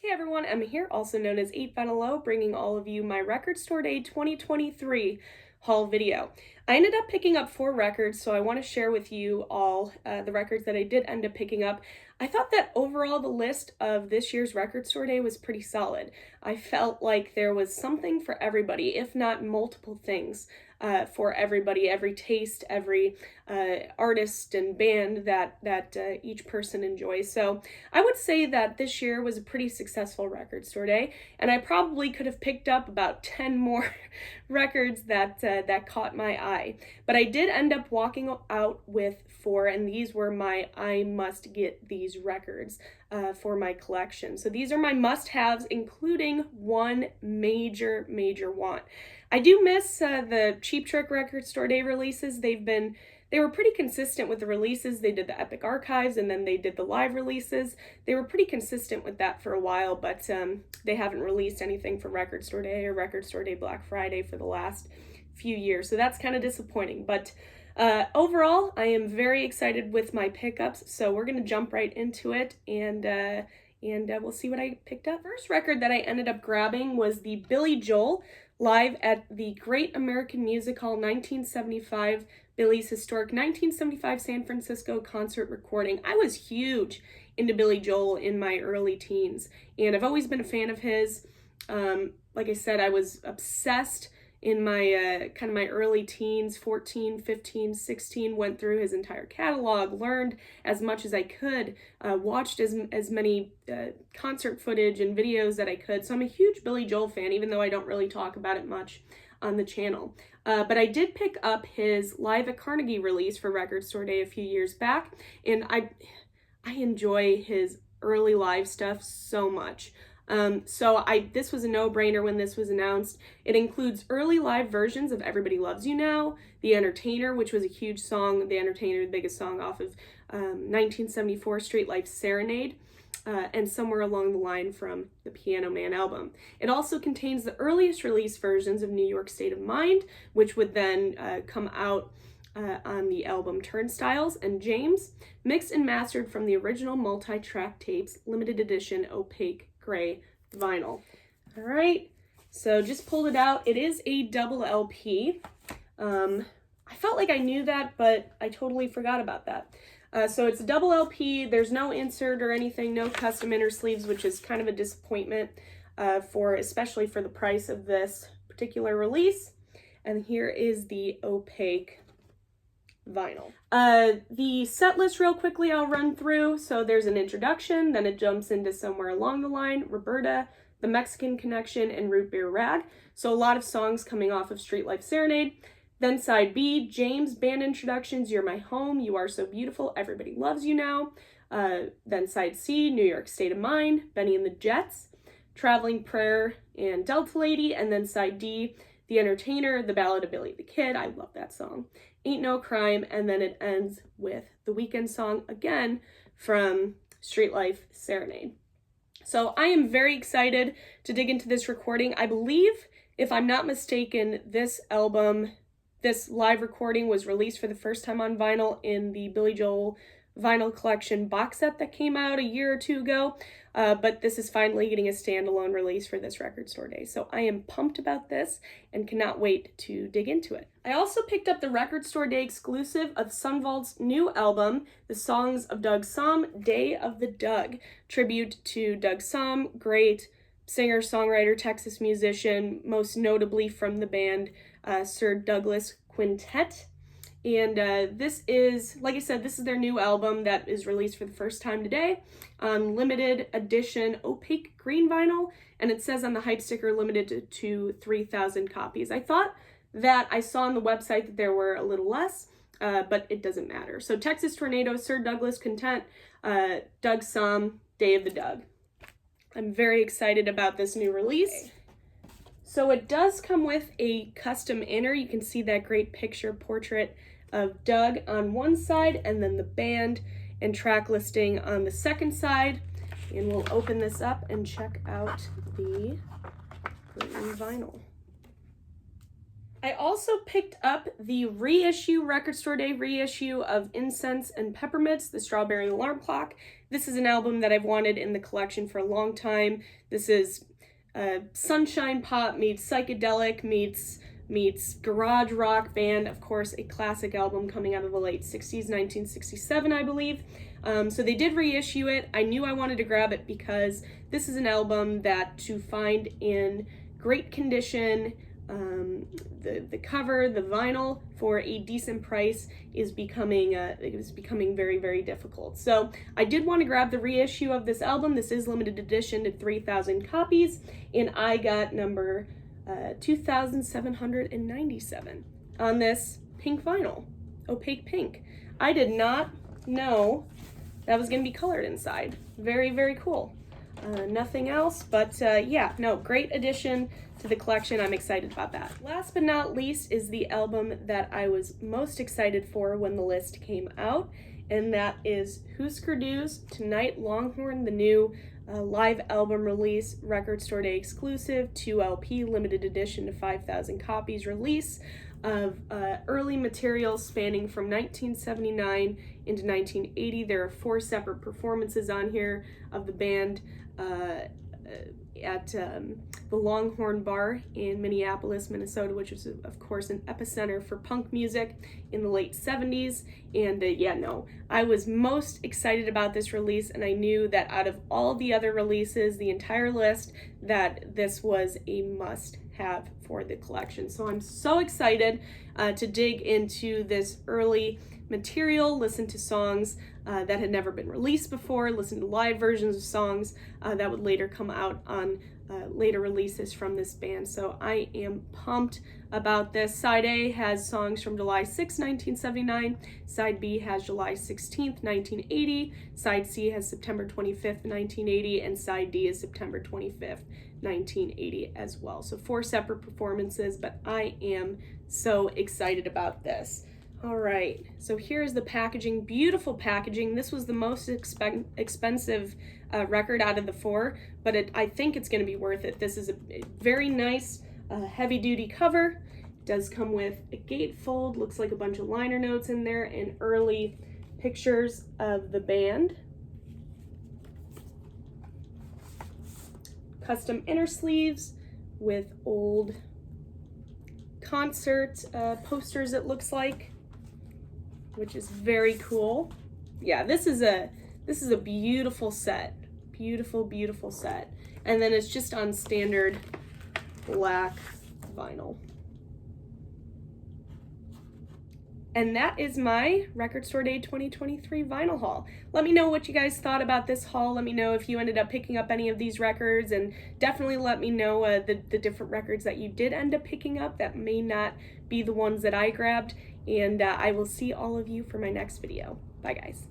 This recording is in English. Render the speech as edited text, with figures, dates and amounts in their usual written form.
Hey everyone, Emma here, also known as 8vinyllow, bringing all of you my Record Store Day 2023 haul video. I ended up picking up 4 records, so I want to share with you all the records that I did end up picking up. I thought that overall the list of this year's Record Store Day was pretty solid. I felt like there was something for everybody, if not multiple things for everybody, every taste, every artist and band that each person enjoys. So I would say that this year was a pretty successful Record Store Day, and I probably could have picked up about 10 more records that caught my eye. But I did end up walking out with 4, and these were my I must get these records for my collection. So these are my must-haves, including one major want. I do miss the Cheap Trick Record Store Day releases. They were pretty consistent with the releases. They did the Epic Archives and then they did the live releases. They were pretty consistent with that for a while, but they haven't released anything for Record Store Day or Record Store Day Black Friday for the last few years. So that's kind of disappointing. But overall, I am very excited with my pickups. So we're going to jump right into it and we'll see what I picked up. First record that I ended up grabbing was the Billy Joel live at the Great American Music Hall 1975, Billy's historic 1975 San Francisco concert recording. I was huge into Billy Joel in my early teens, and I've always been a fan of his. Like I said, I was obsessed in my kind of my early teens, 14, 15, 16, went through his entire catalog, learned as much as I could, watched as many concert footage and videos that I could. So I'm a huge Billy Joel fan, even though I don't really talk about it much on the channel. But I did pick up his Live at Carnegie release for Record Store Day a few years back, and I enjoy his early live stuff so much. This was a no-brainer when this was announced. It includes early live versions of Everybody Loves You Now, The Entertainer, which was a huge song, The Entertainer, the biggest song off of 1974 Street Life Serenade, and Somewhere Along the Line from the Piano Man album. It also contains the earliest release versions of New York State of Mind, which would then come out on the album Turnstiles and James, mixed and mastered from the original multi-track tapes, limited edition opaque gray vinyl. All right, so just pulled it out. It is a double LP. I felt like I knew that, but I totally forgot about that. So it's a double LP. There's no insert or anything, no custom inner sleeves, which is kind of a disappointment especially for the price of this particular release. And here is the opaque vinyl. The set list real quickly I'll run through. So there's an introduction, then it jumps into Somewhere Along the Line, Roberta, The Mexican Connection, and Root Beer Rag. So a lot of songs coming off of Street Life Serenade. Then side B, James, band introductions, You're My Home, You Are So Beautiful, Everybody Loves You Now. Then side C, New York State of Mind, Benny and the Jets, Traveling Prayer, and Delta Lady. And then side D, The Entertainer, The Ballad of Billy the Kid. I love that song. Ain't No Crime, and then it ends with the Weeknd song again from Street Life Serenade. So I am very excited to dig into this recording. I believe, if I'm not mistaken, this live recording was released for the first time on vinyl in the Billy Joel vinyl collection box set that came out a year or 2 ago, but this is finally getting a standalone release for this Record Store Day. So I am pumped about this and cannot wait to dig into it. I also picked up the Record Store Day exclusive of Sunvault's new album, The Songs of Doug Sahm, Day of the Doug, tribute to Doug Sahm, great singer, songwriter, Texas musician, most notably from the band Sir Douglas Quintet. And this is, like I said, this is their new album that is released for the first time today on limited edition opaque green vinyl, and it says on the hype sticker limited to 3,000 copies. I thought that I saw on the website that there were a little less, but it doesn't matter. So Texas Tornado, Sir Douglas Quintet, Doug Sahm, Day of the Doug. I'm very excited about this new release. So it does come with a custom inner. You can see that great picture portrait of Doug on one side and then the band and track listing on the second side. And we'll open this up and check out the green vinyl. I also picked up the reissue, Record Store Day reissue of Incense and Peppermint, the Strawberry Alarm Clock. This is an album that I've wanted in the collection for a long time. This is sunshine pop meets psychedelic meets garage rock band. Of course, a classic album coming out of the late 60s, 1967, I believe. So they did reissue it. I knew I wanted to grab it because this is an album that to find in great condition, the cover, the vinyl for a decent price is becoming very, very difficult. So I did want to grab the reissue of this album. This is limited edition to 3,000 copies, and I got number 2,797 on this pink vinyl, opaque pink. I did not know that was going to be colored inside. Very, very cool. Nothing else, but yeah, no, great addition to the collection. I'm excited about that. Last but not least is the album that I was most excited for when the list came out, and that is Husker's Tonite Longhorn, the new live album release, Record Store Day exclusive, 2 LP, limited edition to 5,000 copies release of early material spanning from 1979 into 1980. There are 4 separate performances on here of the band at the Longhorn Bar in Minneapolis, Minnesota, which was, of course, an epicenter for punk music in the late 70s. And yeah, no, I was most excited about this release, and I knew that out of all the other releases, the entire list, that this was a must-have for the collection. So I'm so excited to dig into this early material, listen to songs that had never been released before, listen to live versions of songs that would later come out on later releases from this band. So I am pumped about this. Side A has songs from July 6, 1979. Side B has July 16th, 1980. Side C has September 25th, 1980. And Side D is September 25th, 1980 as well. So 4 separate performances, but I am so excited about this. All right, so here's the packaging. Beautiful packaging. This was the most expensive record out of the 4, but I think it's going to be worth it. This is a very nice heavy-duty cover. It does come with a gatefold. Looks like a bunch of liner notes in there and early pictures of the band. Custom inner sleeves with old concert posters, it looks like, which is very cool. Yeah, this is a beautiful set. Beautiful set. And then it's just on standard black vinyl. And that is my Record Store Day 2023 vinyl haul. Let me know what you guys thought about this haul. Let me know if you ended up picking up any of these records, and definitely let me know the different records that you did end up picking up that may not be the ones that I grabbed. And I will see all of you for my next video. Bye, guys.